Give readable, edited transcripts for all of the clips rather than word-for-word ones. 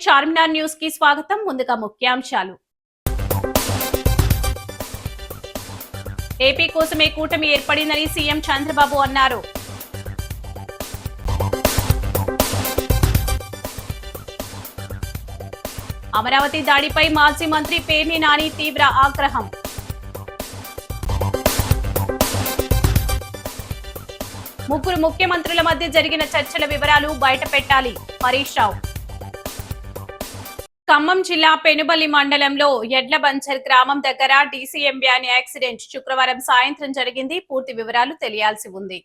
Charminar news కి స్వాగతం. ముందుగా ముఖ్యాంశాలు. ఏపీ కోసమే కూటమి ఏర్పడిందని సీఎం చంద్రబాబు అన్నారు. అమరావతి దాడిపై మాజీ మంత్రి పేర్ని నాని తీవ్ర ఆగ్రహం. ముగ్గురు ముఖ్యమంత్రుల మధ్య జరిగిన చర్చల వివరాలు బయటపెట్టాలి హరీష్ రావు. ఖమ్మం జిల్లా పెనుబల్లి మండలంలో ఎడ్లబంచర్ గ్రామం దగ్గర డీసీఎం వ్యాన్ యాక్సిడెంట్ శుక్రవారం సాయంత్రం జరిగింది. పూర్తి వివరాలు తెలియాల్సి ఉంది.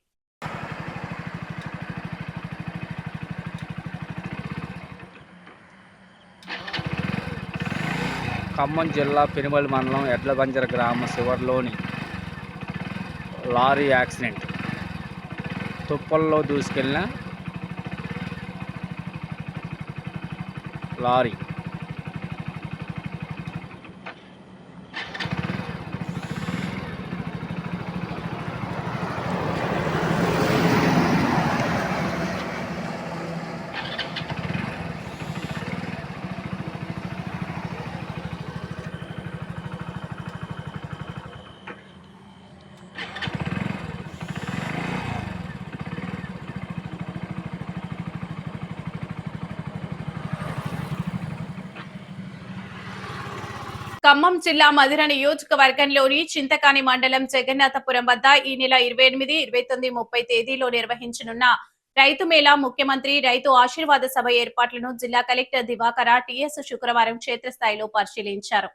ఖమ్మం జిల్లా పెనుబల్లి మండలం ఎడ్లబంజర్ గ్రామ శివర్లోని లారీ యాక్సిడెంట్. తుప్పల్లో దూసుకెళ్లిన లారీ ఖమ్మం జిల్లా మధిర నియోజకవర్గంలోని చింతకాని మండలం జగన్నాథపురం వద్ద ఈ నెల 28, 29, 30 తేదీలో నిర్వహించనున్న రైతు మేళా, ముఖ్యమంత్రి రైతు ఆశీర్వాద సభ ఏర్పాట్లను జిల్లా కలెక్టర్ దివాకర టీఎస్ శుక్రవారం క్షేత్రస్థాయిలో పరిశీలించారు.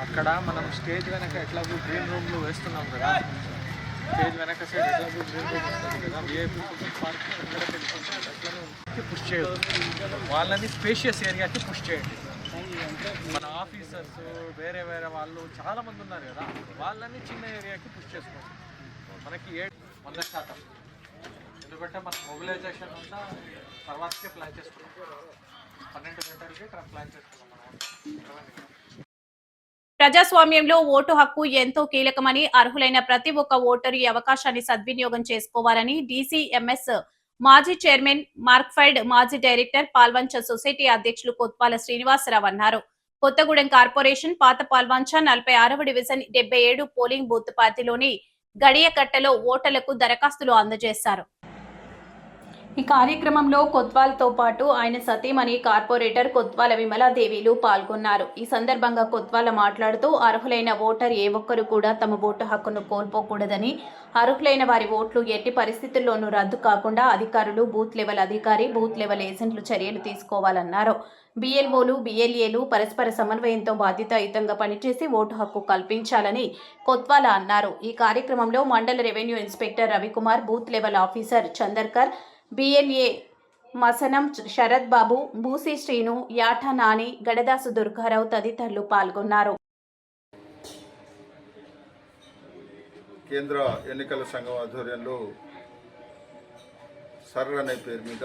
అక్కడ మనం స్టేజ్ వెనక ఎట్లాగూ గ్రీన్ రూమ్లో వేస్తున్నాం కదా, స్టేజ్ వెనక సైడ్ ఎట్లాగూ గ్రీన్ రూమ్ వస్తుంది కదా, విఐపీ పార్క్ ఎక్కడికి పుష్ చేయొద్దు, వాళ్ళని స్పేషియస్ ఏరియాకి పుష్ చేయండి. మన ఆఫీసర్స్ వేరే వేరే వాళ్ళు చాలామంది ఉన్నారు కదా, వాళ్ళని చిన్న ఏరియాకి పుష్ చేసుకోండి. మనకి 100%, ఎందుకంటే మన మొబిలైజేషన్ అంతా తర్వాతకే ప్లాన్ చేసుకున్నాం. 12 గంటలకి ప్లాన్ చేసుకున్నాం మనం. ప్రజాస్వామ్యంలో ఓటు హక్కు ఎంతో కీలకమని, అర్హులైన ప్రతి ఒక్క ఓటరు ఈ అవకాశాన్ని సద్వినియోగం చేసుకోవాలని డీసీఎంఎస్ మాజీ చైర్మన్ మార్క్ఫైడ్, మాజీ డైరెక్టర్ పాల్వంచ సొసైటీ అధ్యక్షులు కొత్వాల శ్రీనివాసరావు అన్నారు. కొత్తగూడెం కార్పొరేషన్ పాత పాల్వంచ 46వ డివిజన్ 77 పోలింగ్ బూత్ పరిధిలోని గడియకట్టలో ఓటర్లకు దరఖాస్తులు అందజేశారు. ఈ కార్యక్రమంలో కొత్వాల్తో పాటు ఆయన సతీమణి కార్పొరేటర్ కొత్వాల విమలాదేవిలు పాల్గొన్నారు. ఈ సందర్భంగా కొత్వాల మాట్లాడుతూ, అర్హులైన ఓటర్ ఏ ఒక్కరు కూడా తమ ఓటు హక్కును కోల్పోకూడదని, అర్హులైన వారి ఓట్లు ఎట్టి పరిస్థితుల్లోనూ రద్దు కాకుండా అధికారులు, బూత్ లెవెల్ అధికారి, బూత్ లెవెల్ ఏజెంట్లు చర్యలు తీసుకోవాలన్నారు. బిఎల్ఓలు, బిఎల్ఏలు పరస్పర సమన్వయంతో బాధ్యతాయుతంగా పనిచేసి ఓటు హక్కు కల్పించాలని కొత్వాల అన్నారు. ఈ కార్యక్రమంలో మండల revenue inspector Ravikumar, booth level officer Chandarkar, BLA Masanam Sarath Babu, Boosi Srinu, Yatha Nani, Gadadasu Durgarao తదితరులు పాల్గొన్నారు. కేంద్ర ఎన్నికల సంఘం ఆధ్వర్యంలో సర్ర్ అనే పేరు మీద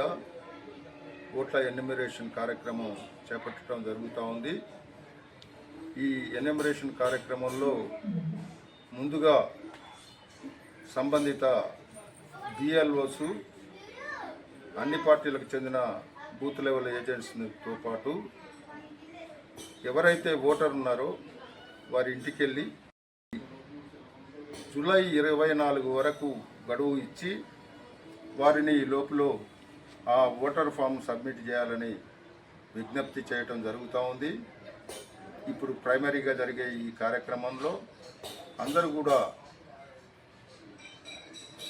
ఓట్ల ఎన్యూమరేషన్ కార్యక్రమం చేపట్టడం జరుగుతూ ఉంది. ఈ ఎన్యూమరేషన్ కార్యక్రమంలో ముందుగా సంబంధిత బిఎల్ఓస్, అన్ని పార్టీలకు చెందిన బూత్ లెవెల్ ఏజెంట్స్తో పాటు ఎవరైతే ఓటర్ ఉన్నారో వారి ఇంటికి వెళ్ళి జూలై 24 వరకు గడువు ఇచ్చి వారిని లోపల ఆ ఓటర్ ఫామ్ సబ్మిట్ చేయాలని విజ్ఞప్తి చేయటం జరుగుతూ ఉంది. ఇప్పుడు ప్రైమరీగా జరిగే ఈ కార్యక్రమంలో అందరూ కూడా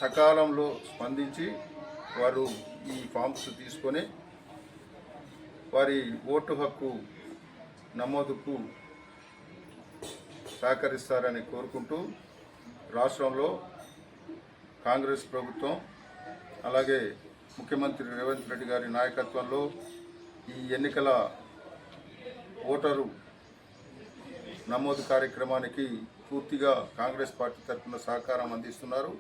సకాలంలో స్పందించి వారు ఈ ఫామ్స్ తీసుకొని వారి ఓటు హక్కు నమోదుకు సహకరిస్తారని కోరుకుంటూ రాష్ట్రంలో కాంగ్రెస్ ప్రభుత్వం అలాగే ముఖ్యమంత్రి రేవంత్ రెడ్డి గారి నాయకత్వంలో ఈ ఎన్నికల ఓటరు నమోదు కార్యక్రమానికి పూర్తిగా కాంగ్రెస్ పార్టీ తరఫున సహకారం అందిస్తున్నారు.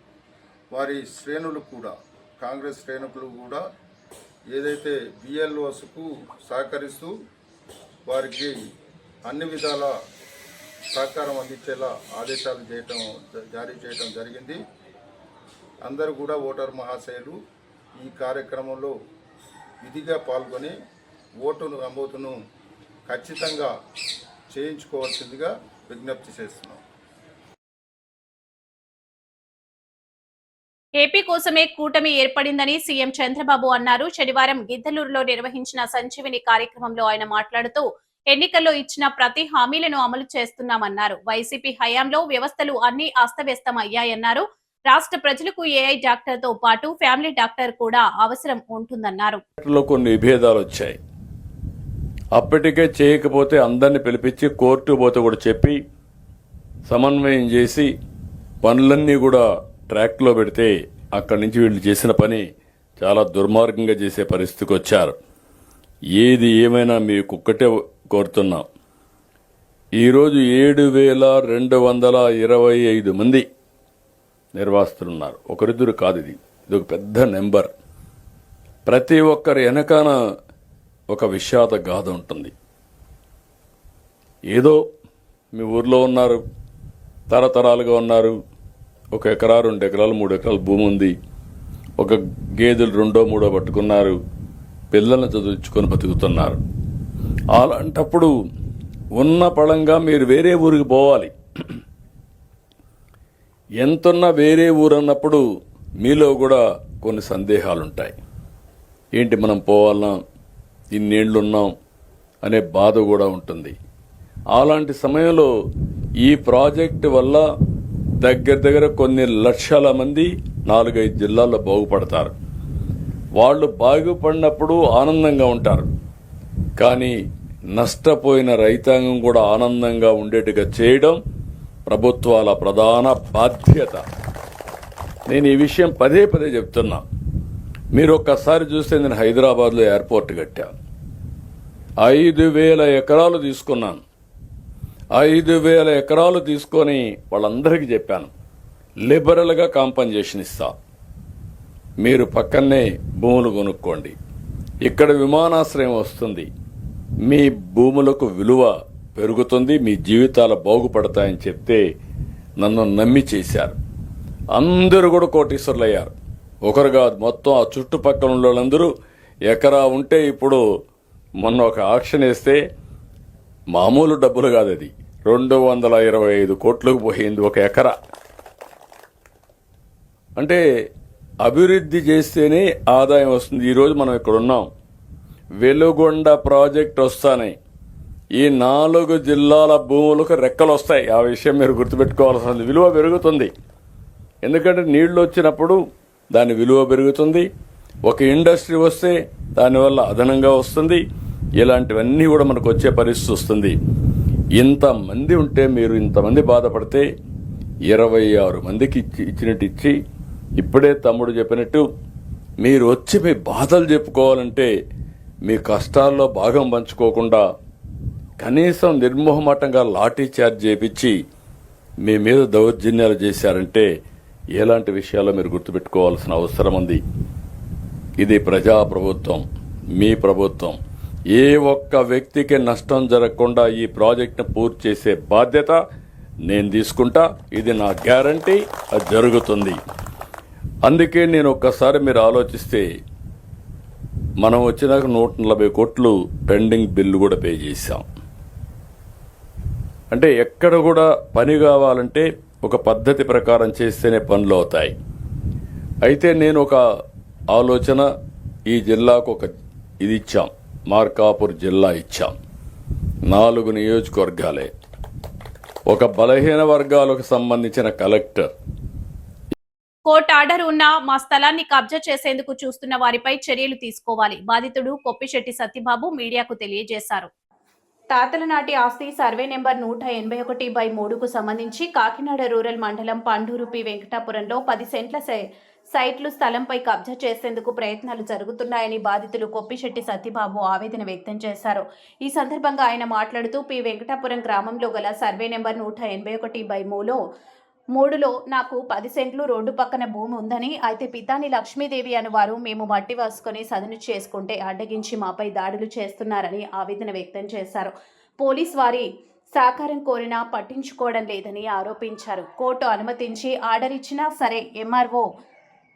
వారి శ్రేణులు కూడా కాంగ్రెస్ శ్రేణులు కూడా ఏదైతే బిఎల్ఓస్కు సహకరిస్తూ వారికి అన్ని విధాల సహకారం అందించేలా ఆదేశాలు జారీ చేయడం జరిగింది. అందరూ కూడా ఓటర్ మహాశయులు ఈ కార్యక్రమంలో విధిగా పాల్గొని ఓటు నమోదును ఖచ్చితంగా చేయించుకోవాల్సిందిగా విజ్ఞప్తి చేస్తున్నాం. ఏపీ కోసమే కూటమి ఏర్పడిందని సీఎం చంద్రబాబు అన్నారు. శనివారం గిద్దలూరులో నిర్వహించిన సంజీవిని కార్యక్రమంలో ఆయన మాట్లాడుతూ ఎన్నికల్లో ఇచ్చిన ప్రతి హామీలను అమలు చేస్తున్నామన్నారు. వైసీపీ హయాంలో వ్యవస్థలు అన్ని అస్తవ్యస్తం అయ్యాయన్నారు. రాష్ట్ర ప్రజలకు ఏఐ డాక్టర్ తో పాటు ఫ్యామిలీ డాక్టర్ కూడా అవసరం ఉంటుందన్నారు. కొన్ని విభేదాలు వచ్చాయి. అప్పటికే చేయకపోతే అందరిని పిలిపించి కోర్టు పోతే కూడా చెప్పి సమన్వయం చేసి పనులన్నీ కూడా ట్రాక్లో పెడితే అక్కడి నుంచి వీళ్ళు చేసిన పని చాలా దుర్మార్గంగా చేసే పరిస్థితికి వచ్చారు. ఏది ఏమైనా మీకు ఒక్కటే కోరుతున్నాం. ఈరోజు 7,225 మంది నిర్వాసితులున్నారు. ఒకరిద్దరు కాదు, ఇది ఒక పెద్ద నెంబర్. ప్రతి ఒక్కరి వెనకాన ఒక విషాద గాథ ఉంటుంది. ఏదో మీ ఊర్లో ఉన్నారు, తరతరాలుగా ఉన్నారు, 1 ఎకరా 2 ఎకరాలు 3 ఎకరాల భూమి ఉంది, ఒక గేదెలు 2 3 పట్టుకున్నారు, పిల్లల్ని చదివించుకొని బతుకుతున్నారు. అలాంటప్పుడు ఉన్న పళంగా మీరు వేరే ఊరికి పోవాలి. ఎంతున్నా వేరే ఊరు అన్నప్పుడు మీలో కూడా కొన్ని సందేహాలుంటాయి. ఏంటి మనం పోవాలన్నా, ఇన్నేళ్లున్నాం అనే బాధ కూడా ఉంటుంది. అలాంటి సమయంలో ఈ ప్రాజెక్టు వల్ల దగ్గర కొన్ని లక్షల మంది 4-5 జిల్లాల్లో బాగుపడతారు. వాళ్ళు బాగుపడినప్పుడు ఆనందంగా ఉంటారు. కానీ నష్టపోయిన రైతాంగం కూడా ఆనందంగా ఉండేట్టుగా చేయడం ప్రభుత్వాల ప్రధాన బాధ్యత. నేను ఈ విషయం పదే చెప్తున్నా. మీరు ఒక్కసారి చూస్తే నేను హైదరాబాద్లో ఎయిర్పోర్ట్ కట్టాను. 5,000 ఎకరాలు తీసుకున్నాను. 5,000 ఎకరాలు తీసుకొని వాళ్ళందరికీ చెప్పాను, లిబరల్గా కాంపన్సేషన్ ఇస్తా, మీరు పక్కనే భూములు కొనుక్కోండి, ఇక్కడ విమానాశ్రయం వస్తుంది, మీ భూములకు విలువ పెరుగుతుంది, మీ జీవితాలు బాగుపడతాయని చెప్తే నన్ను నమ్మి చేశారు. అందరూ కూడా కోటీశ్వరులు అయ్యారు. ఒకరు కాదు, మొత్తం ఆ చుట్టుపక్కల ఉన్న వాళ్ళందరూ ఎకరా ఉంటే ఇప్పుడు మొన్న ఒక ఆక్షన్ వేస్తే మామూలు డబ్బులు కాదు, అది 225 కోట్లకు పోయింది ఒక ఎకరా. అంటే అభివృద్ధి చేస్తేనే ఆదాయం వస్తుంది. ఈరోజు మనం ఇక్కడ ఉన్నాం, వెలుగొండ ప్రాజెక్ట్ వస్తానే ఈ 4 జిల్లాల భూములకు రెక్కలు వస్తాయి. ఆ విషయం మీరు గుర్తుపెట్టుకోవాల్సింది. విలువ పెరుగుతుంది. ఎందుకంటే నీళ్లు వచ్చినప్పుడు దాని విలువ పెరుగుతుంది. ఒక ఇండస్ట్రీ వస్తే దానివల్ల అదనంగా వస్తుంది. ఇలాంటివన్నీ కూడా మనకు వచ్చే పరిస్థితి వస్తుంది. ఇంతమంది ఉంటే, మీరు ఇంతమంది బాధపడితే 26 మందికి ఇచ్చినట్టు ఇచ్చి, ఇప్పుడే తమ్ముడు చెప్పినట్టు మీరు వచ్చి మీ బాధలు చెప్పుకోవాలంటే మీ కష్టాల్లో భాగం పంచుకోకుండా కనీసం నిర్మోహమాటంగా లాఠీ చార్జ్ చేపించి మీ మీద దౌర్జన్యాలు చేశారంటే ఎలాంటి విషయాల్లో మీరు గుర్తుపెట్టుకోవాల్సిన అవసరం ఉంది. ఇది ప్రజాప్రభుత్వం, మీ ప్రభుత్వం. ఏ ఒక్క వ్యక్తికి నష్టం జరగకుండా ఈ ప్రాజెక్టును పూర్తి చేసే బాధ్యత నేను తీసుకుంటా. ఇది నా గ్యారంటీ, అది జరుగుతుంది. అందుకే నేను ఒక్కసారి మీరు ఆలోచిస్తే, మనం వచ్చినాక 140 కోట్లు పెండింగ్ బిల్లు కూడా పే చేశాం. అంటే ఎక్కడ కూడా పని కావాలంటే ఒక పద్ధతి ప్రకారం చేస్తేనే పనులు అవుతాయి. అయితే నేను ఒక ఆలోచన, ఈ జిల్లాకు ఒక ఇది ఇచ్చాం, మార్కాపూర్ జిల్లా ఇచ్చాం. 4 నియోజకవర్గాలే, ఒక బలహీన వర్గాలకు సంబంధించిన కలెక్టర్, కోర్టు ఆర్డర్ ఉన్నా మా స్థలాన్ని కబ్జా చేసేందుకు చూస్తున్న వారిపై చర్యలు తీసుకోవాలి. బాధితుడు కొప్పిశెట్టి సత్యబాబు మీడియాకు తెలియజేశారు. తాతల నాటి ఆస్తి సర్వే నెంబర్ 181/3కు సంబంధించి కాకినాడ రూరల్ మండలం పండూరు పి వెంకటాపురంలో 10 సెంట్ల సైట్లు స్థలంపై కబ్జా చేసేందుకు ప్రయత్నాలు జరుగుతున్నాయని బాధితులు కొప్పిశెట్టి సత్యబాబు ఆవేదన వ్యక్తం చేశారు. ఈ సందర్భంగా ఆయన మాట్లాడుతూ పి వెంకటాపురం గ్రామంలో గల సర్వే నెంబర్ 181/3లో నాకు 10 సెంట్లు రోడ్డు పక్కన భూమి ఉందని, అయితే పితాని లక్ష్మీదేవి అనువారు మేము మట్టి వేసుకుని సదును చేసుకుంటే అడ్డగించి మాపై దాడులు చేస్తున్నారని ఆవేదన వ్యక్తం చేశారు. పోలీస్ వారి సహకారం కోరినా పట్టించుకోవడం లేదని ఆరోపించారు. కోర్టు అనుమతించి ఆర్డర్ ఇచ్చినా సరే ఎంఆర్ఓ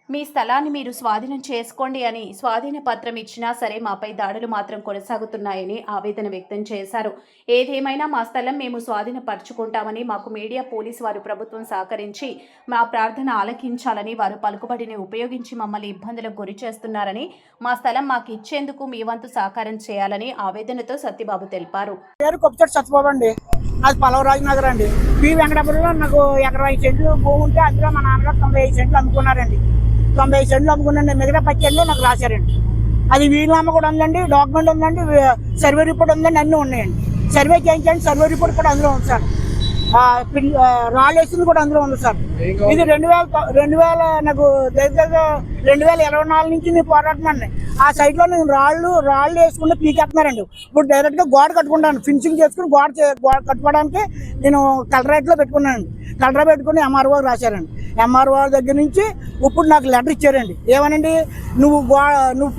మీ స్థలాన్ని మీరు స్వాధీనం చేసుకోండి అని స్వాధీన పత్రం ఇచ్చినా సరే మాపై దాడులు మాత్రం కొనసాగుతున్నాయని ఆవేదన వ్యక్తం చేశారు. ఏదేమైనా మా స్థలం మేము స్వాధీనపరుచుకుంటామని, మాకు మీడియా పోలీసు వారు ప్రభుత్వం సహకరించి మా ప్రార్థన ఆలకించాలని, వారు పలుకుబడిని ఉపయోగించి మమ్మల్ని ఇబ్బందులకు గురి చేస్తున్నారని, మా స్థలం మాకు ఇచ్చేందుకు మీ వంతు సహకారం చేయాలని ఆవేదనతో సత్యబాబు తెలిపారు. పేరు కొప్పిశెట్టి సత్యబాబు అండి. అది పలవరాజు నగర్ అండి. పి వెంకటాపురంలో నాకు 25 సెంట్లు భూమి ఉంటే అందులో మా నాన్నగారు 95 సెంట్లు అమ్ముకున్నారండి. 95 సెంట్లు అమ్ముకున్నాండి. మిగతా 10 సెంట్లు నాకు రాశారండి. అది వీలునామా కూడా ఉందండి, డాక్యుమెంట్ ఉందండి, సర్వే రిపోర్ట్ ఉందండి, అన్నీ ఉన్నాయండి. సర్వే చేయించండి, సర్వే రిపోర్ట్ కూడా అందులో ఉంది సార్. రాళ్ళు వేసింది కూడా అందులో ఉంది సార్. ఇది 2000 నాకు దగ్గర 2024 నుంచి నేను పోరాటమండి. ఆ సైట్లో నేను రాళ్ళు వేసుకుంటే పీకేస్తున్నారండి. ఇప్పుడు డైరెక్ట్గా గోడ కట్టుకుంటాను, ఫినిషింగ్ చేసుకుని గోడ కట్టుకోవడానికి నేను కలరేట్లో పెట్టుకున్నానండి. కలర్ పెట్టుకుని ఎంఆర్ఓ రాశారండి. ఎంఆర్ఓ దగ్గర నుంచి ఇప్పుడు నాకు లెటర్ ఇచ్చారండి. ఏమనండి, నువ్వు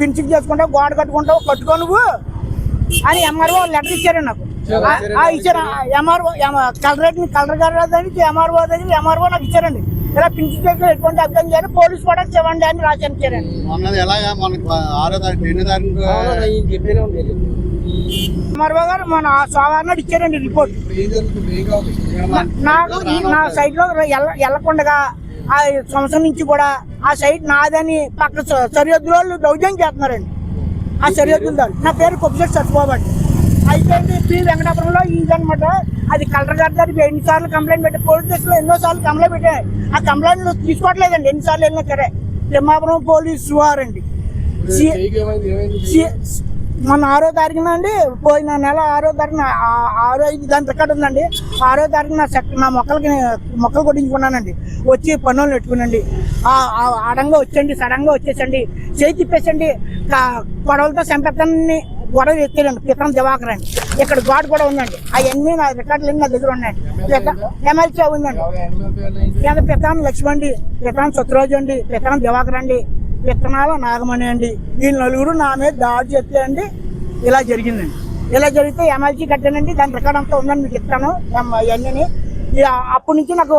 ఫినిషింగ్ చేసుకుంటావు, గోడ కట్టుకుంటావు, కట్టుకో నువ్వు అని ఎంఆర్ఓ లెటర్ ఇచ్చారండి నాకు. ఇచ్చారు ఎంఆర్ఓ కలర్ గారు దగ్గరికి ఎంఆర్ఓ దగ్గర ఎంఆర్ఓ నాకు ఇచ్చారండి. ఇలా ఫినిషింగ్ చేసి ఎటువంటి అభ్యర్థం చేయాలి, పోలీస్ కూడా ఇవ్వండి అని రాశాను ఇచ్చారండి. ఎంఆర్ఓ గారు మన సోమవారం ఇచ్చారండి రిపోర్ట్. నాకు నా సైట్లో వెళ్ళకుండా ఆ సంవత్సరం నుంచి కూడా ఆ సైట్ నాదని పక్క సరిహద్దుల వాళ్ళు దౌర్జన్యం చేస్తున్నారండి. ఆ సరిహద్దుల దాన్ని నా పేరు కొప్పిశెట్టి సత్యబాబు అండి. అయితే పి వెంకటాపురంలో ఇదనమాట. అది కలెక్టర్ గారి దగ్గర ఎన్నిసార్లు కంప్లైంట్ పెట్టారు, పోలీస్ స్టేషన్లో ఎన్నోసార్లు కంప్లైంట్ పెట్టారు. ఆ కంప్లైంట్లు తీసుకోవట్లేదండి. ఎన్నిసార్లు వెళ్ళినా సరే తిమ్మాపురం పోలీసు వారండి మొన్న 6వ తారీఖున అండి, పోయిన నెల 6వ తారీఖున 6/5 దాని రికార్డు ఉందండి. 6వ తారీఖున నా మొక్కలు కొట్టించుకున్నానండి. వచ్చి పన్నులు పెట్టుకునండి. అడంగా వచ్చండి, సడన్గా వచ్చేసండి, చేయి తిప్పేసండి, గొడవలతో చంపెత్తని గొడవ ఎత్తారండి. పితం దివాకర్ అండి. ఇక్కడ గాడ్ కూడా ఉందండి. అవన్నీ నా రికార్డులు నా దగ్గర ఉన్నాయండి. ఎమ్మెల్సీ ఉందండి. పితాన్ లక్ష్మణ్ అండి, పితాన్ సత్యరాజు అండి, పితాన్ దివాకర్ అండి, విత్తనాల నాగమణి అండి. వీళ్ళు నలుగురు నా మీద దాడి చేస్తే అండి ఇలా జరిగిందండి. ఇలా జరిగితే ఎమ్మెల్సీ కట్టానండి. దాని రికార్డ్ అంతా ఉందని మీకు ఇస్తాను ఇవన్నీ. అప్పటి నుంచి నాకు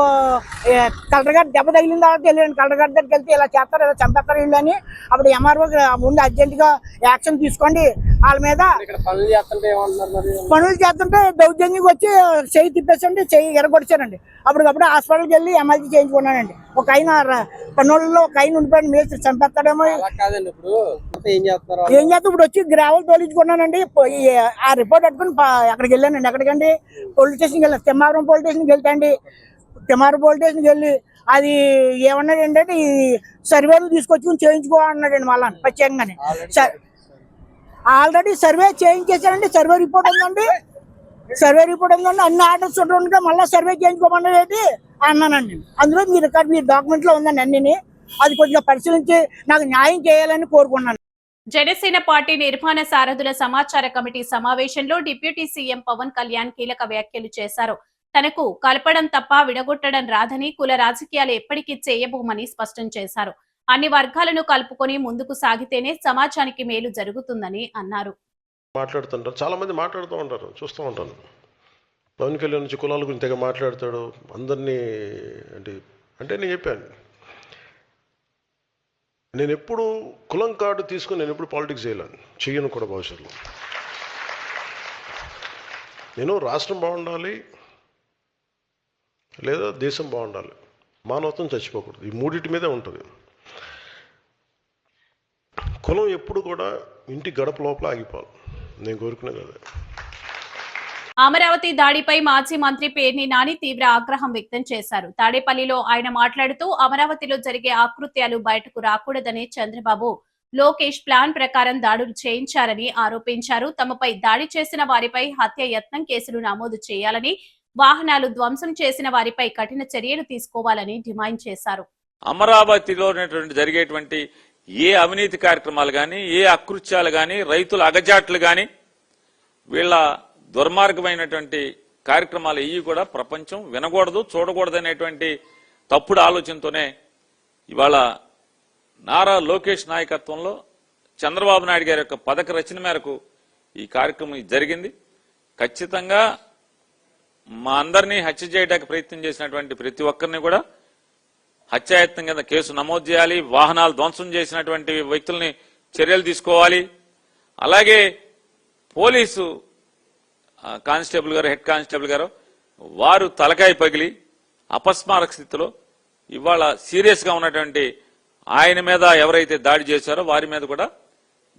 కలెక్టర్ గారు దెబ్బ తగిలిన తర్వాత వెళ్ళండి. కలెక్టర్ గారి దగ్గరికి వెళ్తే ఇలా చేస్తారు, ఇలా చంపేస్తారు వీళ్ళు అని. అప్పుడు ఎంఆర్ఓ ముందు అర్జెంటుగా యాక్షన్ తీసుకోండి వాళ్ళ మీద. పనులు చేస్తుంటే దౌర్జన్యం వచ్చి చెయ్యి తిప్పేసండి, చెయ్యి ఎరగొడిచారండి. అప్పటికప్పుడు హాస్పిటల్కి వెళ్ళి ఎమ్మెల్సీ చేయించుకున్నానండి. ఒక ఆయన పనుల్లో ఒక ఆయన ఉండిపోయింది, మేస్త్రి చంపేస్తాడేమో. ఏం చేస్తాం, ఇప్పుడు వచ్చి గ్రావెల్ తోలించుకున్నానండి. ఆ రిపోర్ట్ పెట్టుకుని అక్కడికి వెళ్ళానండి. ఎక్కడికండి, పోలీస్ స్టేషన్కి వెళ్ళాను. తిమ్మాపురం పోలీస్ స్టేషన్కి వెళ్తాండి. తిమ్మాపురం పోలీస్ స్టేషన్కి వెళ్ళి అది ఏమన్నాడు ఏంటంటే ఈ సర్వేలు తీసుకొచ్చుకుని చేయించుకో అన్నాడండి. మళ్ళా ప్రత్యేకంగానే ఆల్రెడీ సర్వే చేయించేసానండి. సర్వే రిపోర్ట్ ఉందండి, అన్ని ఆర్డర్స్ ఉండగా మళ్ళీ సర్వే చేయించుకోమన్నది అన్నానండి. అందులో మీ రికార్డ్, మీ డాక్యుమెంట్లో ఉందండి అన్ని. అది కొంచెం పరిశీలించి నాకు న్యాయం చేయాలని కోరుకున్నాను. జనసేన పార్టీ నిర్మాణ సారథుల సమాచార కమిటీ సమావేశంలో డిప్యూటీ సీఎం పవన్ కళ్యాణ్ కీలక వ్యాఖ్యలు చేశారు. తనకు కలపడం తప్ప విడగొట్టడం రాదని, కుల రాజకీయాలు ఎప్పటికీ చేయబోమని స్పష్టం చేశారు. అన్ని వర్గాలను కలుపుకొని ముందుకు సాగితేనే సమాజానికి మేలు జరుగుతుందని అన్నారు. మాట్లాడుతుంటారు, చాలా మంది మాట్లాడుతూ ఉంటారు, చూస్తూ ఉంటాను. పవన్ కళ్యాణ్ నుంచి కులాల గురించి తెగ మాట్లాడతాడు అందరినీ. అంటే నేను చెప్పాను, నేను ఎప్పుడు కులం కార్డు తీసుకుని నేను ఎప్పుడు పాలిటిక్స్ చేయను కూడా భవిష్యత్తులో. నేను రాష్ట్రం బాగుండాలి లేదా దేశం బాగుండాలి, మానవత్వం చచ్చిపోకూడదు, ఈ మూడింటి మీదే ఉంటుంది. కులం ఎప్పుడు కూడా ఇంటి గడప లోపల ఆగిపోవాలి, నేను కోరుకునేది అదే. అమరావతి దాడిపై మాజీ మంత్రి పేర్ని నాని తీవ్ర ఆగ్రహం వ్యక్తం చేశారు. తాడేపల్లిలో ఆయన మాట్లాడుతూ అమరావతిలో జరిగే ఆకృత్యాలు బయటకు రాకూడదని చంద్రబాబు, లోకేష్ ప్లాన్ ప్రకారం దాడులు చేయించారని ఆరోపించారు. తమపై దాడి చేసిన వారిపై హత్య యత్నం కేసులు నమోదు చేయాలని, వాహనాలు ధ్వంసం చేసిన వారిపై కఠిన చర్యలు తీసుకోవాలని డిమాండ్ చేశారు. అమరావతిలో జరిగేటువంటి ఏ అవినీతి కార్యక్రమాలు గాని, ఏ అకృత్యాలు గాని, రైతుల అగజాట్లు గాని, వీళ్ళ దుర్మార్గమైనటువంటి కార్యక్రమాలు ఇవి కూడా ప్రపంచం వినకూడదు, చూడకూడదు అనేటువంటి తప్పుడు ఆలోచనతోనే ఇవాళ నారా లోకేష్ నాయకత్వంలో చంద్రబాబు నాయుడు గారి యొక్క పథక రచన మేరకు ఈ కార్యక్రమం జరిగింది. ఖచ్చితంగా మా అందరినీ హత్య చేయడానికి ప్రయత్నం చేసినటువంటి ప్రతి ఒక్కరిని కూడా హత్యాయత్నం కింద కేసు నమోదు చేయాలి. వాహనాలు ధ్వంసం చేసినటువంటి వ్యక్తుల్ని చర్యలు తీసుకోవాలి. అలాగే పోలీసు కానిస్టేబుల్ గారు, హెడ్ కానిస్టేబుల్ గారు, వారు తలకాయ పగిలి అపస్మారక స్థితిలో ఇవాళ సీరియస్ గా ఉన్నటువంటి ఆయన మీద ఎవరైతే దాడి చేశారో వారి మీద కూడా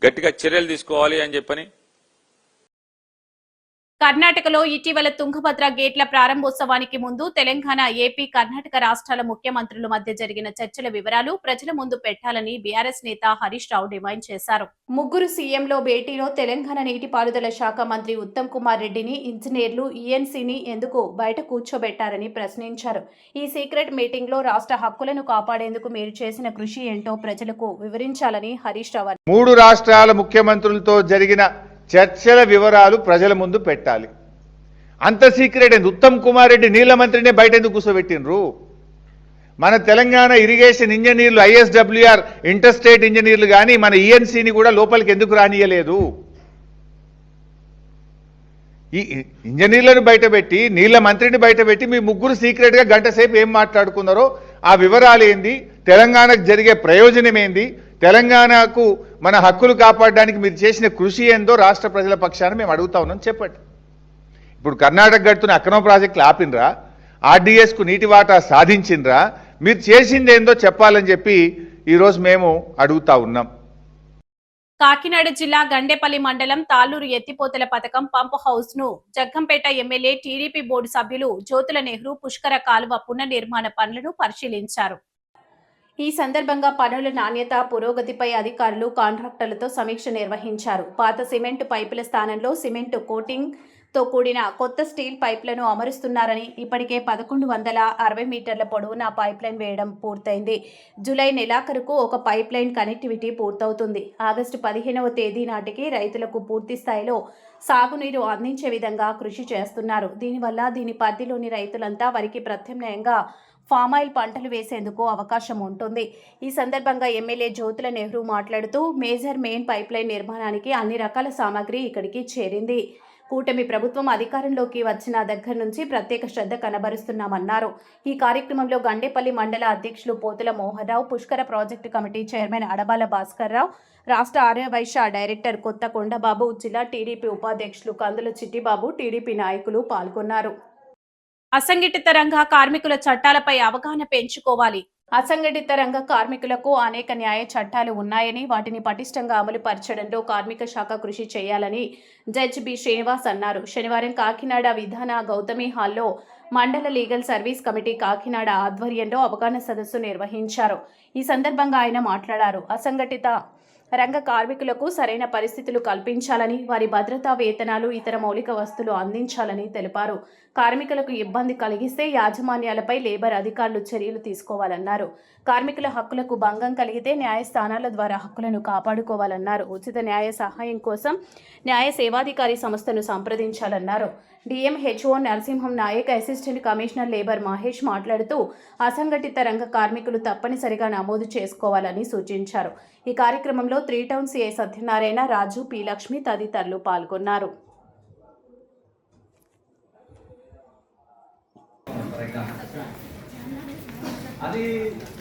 గట్టిగా చర్యలు తీసుకోవాలి అని చెప్పని. కర్ణాటకలో ఇటీవల తుంగభద్ర గేట్ల ప్రారంభోత్సవానికి ముందు తెలంగాణ, ఏపీ, కర్ణాటక రాష్ట్రాల ముఖ్యమంత్రుల మధ్య జరిగిన చర్చల వివరాలు ప్రజల ముందు పెట్టాలని బీఆర్ఎస్ నేత హరీష్ రావు డిమాండ్ చేశారు. ముగ్గురు సీఎంలో భేటీలో తెలంగాణ నీటిపారుదల శాఖ మంత్రి ఉత్తమ్ కుమార్ రెడ్డిని, ఇంజనీర్లు, ఈఎన్సీని ఎందుకు బయట కూర్చోబెట్టారని ప్రశ్నించారు. ఈ సీక్రెట్ మీటింగ్ లో రాష్ట్ర హక్కులను కాపాడేందుకు మీరు చేసిన కృషి ఏంటో ప్రజలకు వివరించాలని హరీష్ రావు. 3 రాష్ట్రాల ముఖ్యమంత్రులతో జరిగిన చర్చల వివరాలు ప్రజల ముందు పెట్టాలి. అంత సీక్రెట్ ఏంది? ఉత్తమ్ కుమార్ రెడ్డి నీళ్ల మంత్రినే బయట ఎందుకు కూర్చోబెట్టినరు? మన తెలంగాణ ఇరిగేషన్ ఇంజనీర్లు, ఐఎస్డబ్ల్యూఆర్ ఇంటర్స్టేట్ ఇంజనీర్లు కానీ మన ఈఎన్సీని కూడా లోపలికి ఎందుకు రానియలేదు? ఈ ఇంజనీర్లను బయటపెట్టి, నీళ్ల మంత్రిని బయటపెట్టి మీ ముగ్గురు సీక్రెట్ గా గంట సేపు ఏం మాట్లాడుకున్నారో ఆ వివరాలు ఏంది, తెలంగాణకు జరిగే ప్రయోజనం ఏంది, తెలంగాణకు మన హక్కులు కాపాడడానికి మీరు చేసిన కృషి ఏందో రాష్ట్ర ప్రజల పక్షాన మేము అడుగుతా ఉన్నాం, చెప్పండి. ఇప్పుడు కర్ణాటక గడుతున్న అక్రమ ప్రాజెక్టులు ఆపినరా? ఆర్డీఎస్కు నీటి వాటా సాధించినరా? మీరు చేసింది ఏందో చెప్పాలని చెప్పి ఈరోజు మేము అడుగుతా ఉన్నాం. కాకినాడ జిల్లా గండేపల్లి మండలం తాళ్లూరు ఎత్తిపోతల పథకం పంప్ హౌస్ ను జగ్గంపేట ఎమ్మెల్యే, టీడీపీ బోర్డు సభ్యులు జ్యోతుల నెహ్రూ పుష్కర కాలువ పునర్నిర్మాణ పనులను పరిశీలించారు. ఈ సందర్భంగా పనుల నాణ్యత, పురోగతిపై అధికారులు, కాంట్రాక్టర్లతో సమీక్ష నిర్వహించారు. పాత సిమెంట్ పైపుల స్థానంలో సిమెంట్ కోటింగ్ తో కూడిన కొత్త స్టీల్ పైప్లను అమరుస్తున్నారని, ఇప్పటికే 1160 మీటర్ల పొడవున పైప్లైన్ వేయడం పూర్తయింది. జూలై నెలాఖరుకు ఒక పైప్లైన్ కనెక్టివిటీ పూర్తవుతుంది. ఆగస్టు 15వ తేదీ నాటికి రైతులకు పూర్తి స్థాయిలో సాగునీరు అందించే విధంగా కృషి చేస్తున్నారు. దీనివల్ల దీని పరిధిలోని రైతులంతా వరికి ప్రత్యామ్నాయంగా ఫామాయిల్ పంటలు వేసేందుకు అవకాశం ఉంటుంది. ఈ సందర్భంగా ఎమ్మెల్యే జ్యోతుల నెహ్రూ మాట్లాడుతూ, మేజర్ మెయిన్ పైప్లైన్ నిర్మాణానికి అన్ని రకాల సామాగ్రి ఇక్కడికి చేరింది. కూటమి ప్రభుత్వం అధికారంలోకి వచ్చిన దగ్గర నుంచి ప్రత్యేక శ్రద్ధ కనబరుస్తున్నామన్నారు. ఈ కార్యక్రమంలో గండేపల్లి మండల అధ్యక్షులు Pothula Mohan Rao, Pushkara project committee chairman Adabala Bhaskar Rao, రాష్ట్ర ఆర్యవైశ్య డైరెక్టర్ కొత్త కొండబాబు, జిల్లా టీడీపీ ఉపాధ్యక్షులు కందుల చిట్టిబాబు, టీడీపీ నాయకులు పాల్గొన్నారు. అసంఘటిత రంగ కార్మికుల చట్టాలపై అవగాహన పెంచుకోవాలి. అసంఘటిత రంగ కార్మికులకు అనేక న్యాయ చట్టాలు ఉన్నాయని, వాటిని పటిష్టంగా అమలు పరచడంలో కార్మిక శాఖ కృషి చేయాలని జడ్జి బి శ్రీనివాస్ అన్నారు. శనివారం కాకినాడ విధాన గౌతమి హాల్లో మండల లీగల్ సర్వీస్ కమిటీ కాకినాడ ఆధ్వర్యంలో అవగాహన సదస్సు నిర్వహించారు. ఈ సందర్భంగా ఆయన మాట్లాడారు. అసంఘటిత రంగ కార్మికులకు సరైన పరిస్థితులు కల్పించాలని, వారి భద్రతా వేతనాలు, ఇతర మౌలిక వస్తువులు అందించాలని తెలిపారు. కార్మికులకు ఇబ్బంది కలిగిస్తే యాజమాన్యాలపై లేబర్ అధికారులు చర్యలు తీసుకోవాలన్నారు. కార్మికుల హక్కులకు భంగం కలిగితే న్యాయస్థానాల ద్వారా హక్కులను కాపాడుకోవాలన్నారు. ఉచిత న్యాయ సహాయం కోసం న్యాయ సేవాధికారి సంస్థను సంప్రదించాలన్నారు. DMHO Narasimham Nayak, assistant commissioner labour Mahesh మాట్లాడుతూ, అసంఘటిత రంగ కార్మికులు తప్పనిసరిగా నమోదు చేసుకోవాలని సూచించారు. ఈ కార్యక్రమంలో 3 టౌన్ సిఐ సత్యనారాయణ, రాజు, పి లక్ష్మి తదితరులు పాల్గొన్నారు. అది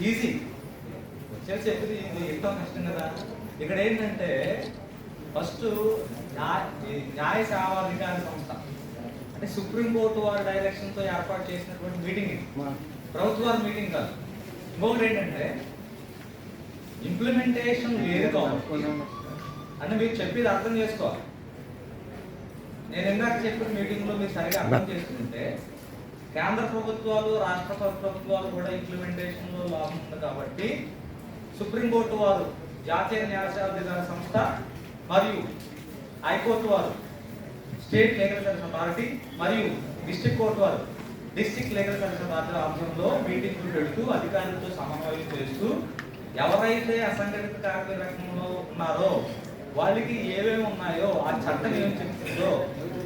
ఈజీ చెప్పేది, ఇది ఎంతో కష్టం కదా. ఇక్కడ ఏంటంటే ఫస్ట్ న్యాయ సేవాధికార సంస్థ అంటే సుప్రీంకోర్టు వారి డైరెక్షన్తో ఏర్పాటు చేసినటువంటి మీటింగ్ ఇది, ప్రభుత్వ వారి మీటింగ్ కాదు. ఇంకొకటి ఏంటంటే ఇంప్లిమెంటేషన్ లేదు కాబట్టి అంటే మీరు చెప్పేది అర్థం చేసుకోవాలి. నేను ఇందాక చెప్పిన మీటింగ్లో మీరు సరిగా అర్థం చేసుకుంటే కేంద్ర ప్రభుత్వాలు రాష్ట్ర ప్రభుత్వాలు కూడా ఇంప్లిమెంటేషన్లో లాభం ఉంది కాబట్టి సుప్రీంకోర్టు వారు జాతీయ న్యాయసేవాధికార సంస్థ మరియు హైకోర్టు వారు స్టేట్ లీగల్ సర్వీస్ అథారిటీ మరియు డిస్ట్రిక్ట్ కోర్టు వారు డిస్ట్రిక్ట్ లీగల్ సర్వీస్ అథారిటీ ఆధ్వర్యంలో మీటింగ్లు పెడుతూ అధికారులతో సమన్వయం చేస్తూ ఎవరైతే అసంఘటిత కార్మిక రంగంలో ఉన్నారో వాళ్ళకి ఏమేమి ఉన్నాయో ఆ చట్టం ఏం చెప్తుందో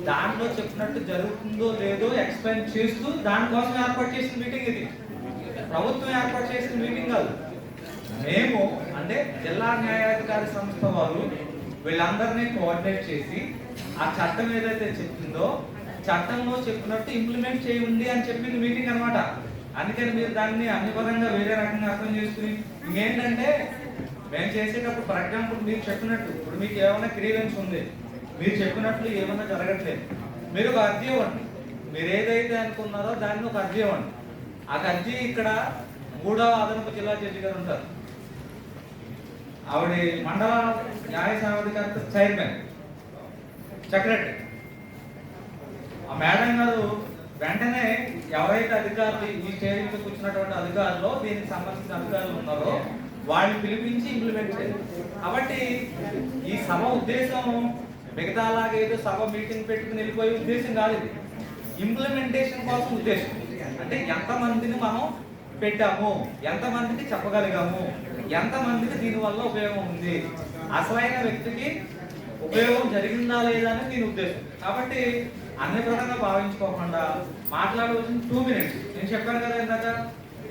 దాంట్లో చెప్పినట్టు జరుగుతుందో లేదో ఎక్స్ప్లెయిన్ చేస్తూ దానికోసం ఏర్పాటు చేసిన మీటింగ్ ఇది. ప్రభుత్వం ఏర్పాటు చేసిన మీటింగ్ కాదు. మేము అంటే జిల్లా న్యాయాధికారి సంస్థ వారు వీళ్ళందరినీ కోఆర్డినేట్ చేసి ఆ చట్టం ఏదైతే చెప్తుందో చట్టంలో చెప్పినట్టు ఇంప్లిమెంట్ చేయండి అని చెప్పింది మీటింగ్ అనమాట. అందుకని మీరు దాన్ని అన్ని పరంగా వేరే రకంగా అర్థం చేసుకుని ఇంకేంటంటే మేము చేసేటప్పుడు ఫర్ ఎగ్జాంపుల్ మీరు చెప్పినట్టు ఇప్పుడు మీకు ఏమైనా గ్రీవెన్స్ ఉంది, మీరు చెప్పినట్లు ఏమైనా జరగట్లేదు, మీరు ఒక అర్జీ ఇవ్వండి. మీరు ఏదైతే అనుకున్నారో దాన్ని ఒక అర్జీ ఇవ్వండి. ఆ అర్జీ ఇక్కడ 3వ అదనపు జిల్లా జడ్జి గారు ఉంటారు, ఆవిడ మండల న్యాయ సేవాధికారి చైర్మన్ సెక్రటరీ. ఆ మేడం గారు వెంటనే ఎవరైతే అధికారులు ఈ స్టేజ్కి కూర్చున్నటువంటి అధికారులు దీనికి సంబంధించిన అధికారులు ఉన్నారో వాళ్ళని పిలిపించి ఇంప్లిమెంట్ చేయాలి. కాబట్టి ఈ సభ ఉద్దేశం మిగతా ఏదో సభ మీటింగ్ పెట్టుకుని వెళ్ళిపోయే ఉద్దేశం కాదు. ఇది ఇంప్లిమెంటేషన్ కోసం ఉద్దేశం. అంటే ఎంతమందిని మనం పెట్టాము, ఎంతమందికి చెప్పగలిగాము, ఎంతమందికి దీనివల్ల ఉపయోగం ఉంది, అసలైన వ్యక్తికి ఉపయోగం జరిగిందా లేదా అని దీని ఉద్దేశం. కాబట్టి అన్ని ప్రకారంగా భావించుకోకుండా మాట్లాడవలసింది 2 minutes. నేను చెప్పాను కదా ఇందాక,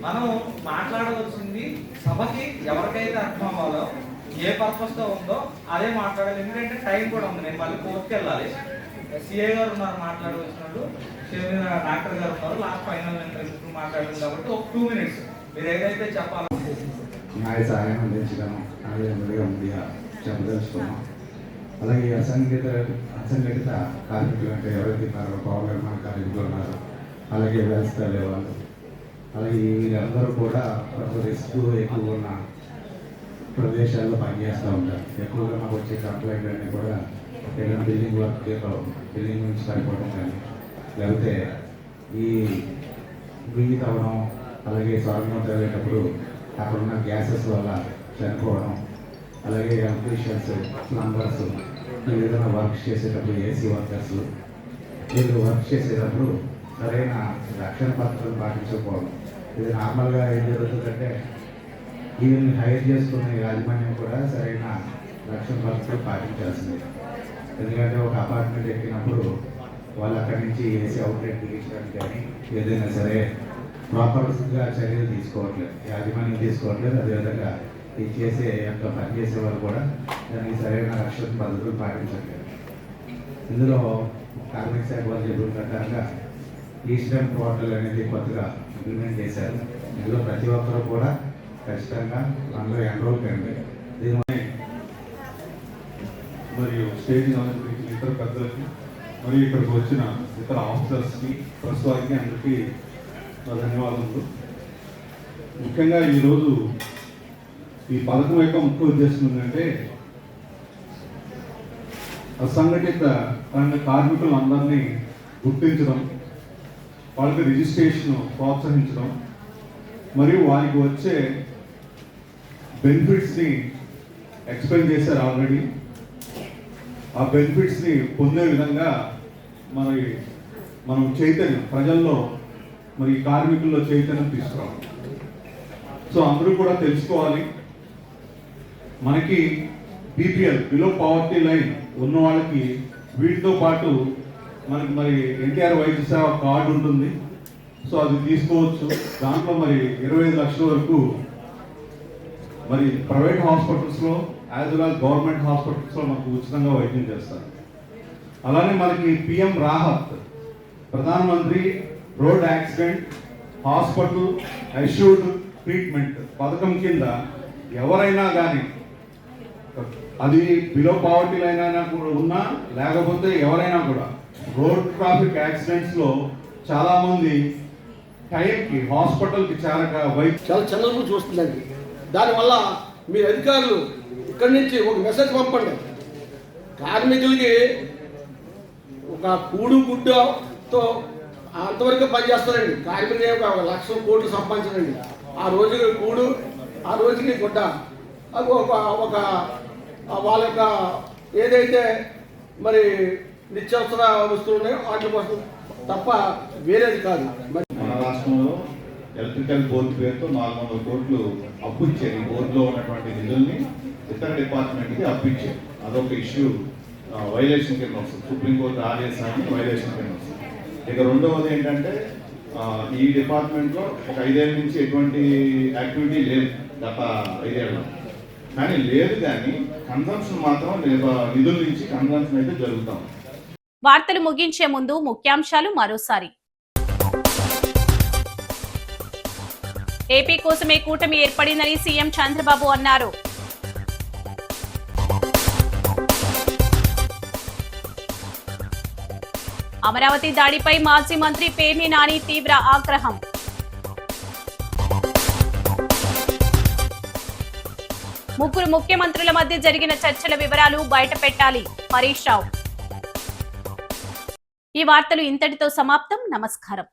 మనం మాట్లాడవలసింది సభకి ఎవరికైతే అర్థం అవ్వాలో ఏ పర్పస్తో ఉందో అదే మాట్లాడాలి. ఎందుకంటే టైం కూడా ఉంది. నేను మళ్ళీ కోర్టుకి వెళ్ళాలి. సిఐ గారు ఉన్నారు మాట్లాడవలసినట్టు, డాక్టర్ గారు ఉన్నారు లాస్ట్ ఫైనల్ మాట్లాడాలి. కాబట్టి ఒక 2 minutes మీరు ఏదైతే చెప్పాలో న్యాయ సహాయం అందించడం అదేవిధంగా ముందుగా చెప్పదలుచుకున్నాం. అలాగే అసంఘటిత కార్మికులు అంటే ఎవరైతే ఉన్నారో పౌర నిర్మాణ కార్మికులు ఉన్నారు, అలాగే వ్యవస్థలే వాళ్ళు, అలాగే వీళ్ళందరూ కూడా రిస్క్ ఎక్కువ ఉన్న ప్రదేశాల్లో పనిచేస్తూ ఉంటారు. ఎక్కువగా మాకు వచ్చే కంప్లైంట్ అన్నీ కూడా ఏదైనా బిల్డింగ్ వర్క్ బిల్డింగ్ నుంచి పడిపోవడం కానీ, లేకపోతే ఈ బిల్లు తవ్వడం, అలాగే సొరంగం తవ్వేటప్పుడు అక్కడ ఉన్న గ్యాసెస్ వల్ల చనిపోవడం, అలాగే ఎలక్ట్రీషియన్స్, ప్లంబర్స్, ఏదైనా వర్క్ చేసేటప్పుడు ఏసీ వర్కర్స్ వీళ్ళు వర్క్ చేసేటప్పుడు సరైన రక్షణ పద్ధతులు పాటించకపోవడం. ఇది నార్మల్గా ఏం జరుగుతుందంటే వీళ్ళని హైర్ చేసుకునే యాజమాన్యం కూడా సరైన రక్షణ పద్ధతులు పాటించాల్సింది. ఎందుకంటే ఒక అపార్ట్మెంట్ ఎక్కినప్పుడు వాళ్ళు అక్కడి నుంచి ఏసీ అవుట్లెట్ తీయించడానికి కానీ ఏదైనా సరే ప్రాపర్గా చర్యలు తీసుకోవట్లేదు, యాజమాన్యం తీసుకోవట్లేదు. అదేవిధంగా ఇది చేసే యొక్క పనిచేసే వాళ్ళు కూడా దానికి సరైన రక్షణ పద్ధతులు పాటించట్లేదు. ఇందులో కార్మిక శాఖ వారు చెప్పిన ప్రకారంగా ఈస్టర్న్ పోర్టల్ అనేది కొత్తగా ఇంప్లిమెంట్ చేశారు. ఇందులో ప్రతి ఒక్కరూ కూడా ఖచ్చితంగా అందులో ఎన్రోల్ కండి. దీని మరియు స్టేజ్ అలంకరించిన ఇతర పెద్దలకి మరియు ఇక్కడికి వచ్చిన ఇతర ఆఫీసర్స్కి ప్రెస్ వారికి అందరికీ ధన్యవాదములు. ముఖ్యంగా ఈరోజు ఈ పథకం యొక్క ముఖ్య ఉద్దేశం ఏంటంటే అసంఘటిత రంగ కార్మికులందరినీ గుర్తించడం, వాళ్ళకి రిజిస్ట్రేషన్ ప్రోత్సహించడం మరియు వారికి వచ్చే బెనిఫిట్స్ని ఎక్స్ప్లెయిన్ చేశారు ఆల్రెడీ. ఆ బెనిఫిట్స్ని పొందే విధంగా మనం చైతన్యం ప్రజల్లో మరి కార్మికుల్లో చైతన్యం తీసుకురావాలి. సో అందరూ కూడా తెలుసుకోవాలి. మనకి బీపీఎల్ బిలో పవర్టీ లైన్ ఉన్న వాళ్ళకి వీటితో పాటు మనకి మరి ఎన్టీఆర్ వైద్య సేవ కార్డు ఉంటుంది. సో అది తీసుకోవచ్చు. దాంట్లో మరి 25 లక్షల వరకు మరి ప్రైవేట్ హాస్పిటల్స్లో యాజ్ వెల్ యాజ్ గవర్నమెంట్ హాస్పిటల్స్లో మనకు ఉచితంగా వైద్యం చేస్తారు. అలానే మనకి పిఎం రాహత్ ప్రధానమంత్రి road accident hospital assured treatment పథకం కింద ఎవరైనా కానీ అది బిలో పావర్టీ లైన్ అయినా కూడా ఉన్నా లేకపోతే ఎవరైనా కూడా రోడ్ ట్రాఫిక్ యాక్సిడెంట్స్లో చాలామంది టైంకి హాస్పిటల్కి చాలా చిన్నగా చూస్తుందండి. దానివల్ల మీ అధికారులు ఇక్కడి నుంచి ఒక మెసేజ్ పంపండి. కార్మికులకి ఒక కూడు గుడ్డతో అంతవరకు పనిచేస్తారండి. కార్మికులు ఒక 1,00,000 కోట్లు సంపాదించరండి. ఆ రోజుకి కూడు, ఆ రోజుకి గుడ్డ, ఒక వాళ్ళ యొక్క ఏదైతే మరి నిత్యావసర వస్తువులు ఉన్నాయో వాటి కోసం తప్ప వేరేది కాదు. మన రాష్ట్రంలో ఎలక్ట్రికల్ బోర్డు పేరుతో 400 కోట్లు అప్పు ఇచ్చారు. ఈ బోర్డులో ఉన్నటువంటి నిధుల్ని ఇతర డిపార్ట్మెంట్కి అప్పు ఇచ్చారు. అదొక ఇష్యూ వైలేషన్ కింద వస్తుంది. సుప్రీంకోర్టు ఆదేశాన్ని వైలేషన్ కింద వస్తుంది. ఇక రెండవది ఏంటంటే ఈ డిపార్ట్మెంట్లో ఒక 5 ఏళ్ళ నుంచి ఎటువంటి యాక్టివిటీ లేదు గత 5 ఏళ్ళలో. కానీ లేదు, కానీ కన్సంప్షన్ మాత్రం నిధుల నుంచి కన్సంప్షన్ అయితే జరుగుతాం. వార్తలు ముగించే ముందు ముఖ్యాంశాలు మరోసారి. ఏపీ కోసమే కూటమి ఏర్పడిందని సీఎం చంద్రబాబు అన్నారు. అమరావతి దాడిపై మాజీ మంత్రి పేర్ని నాని తీవ్ర ఆగ్రహం. ముగ్గురు ముఖ్యమంత్రుల మధ్య జరిగిన చర్చల వివరాలు బయటపెట్టాలి, హరీష్ రావు. ఈ వార్తలు ఇంతటితో సమాప్తం. నమస్కారం.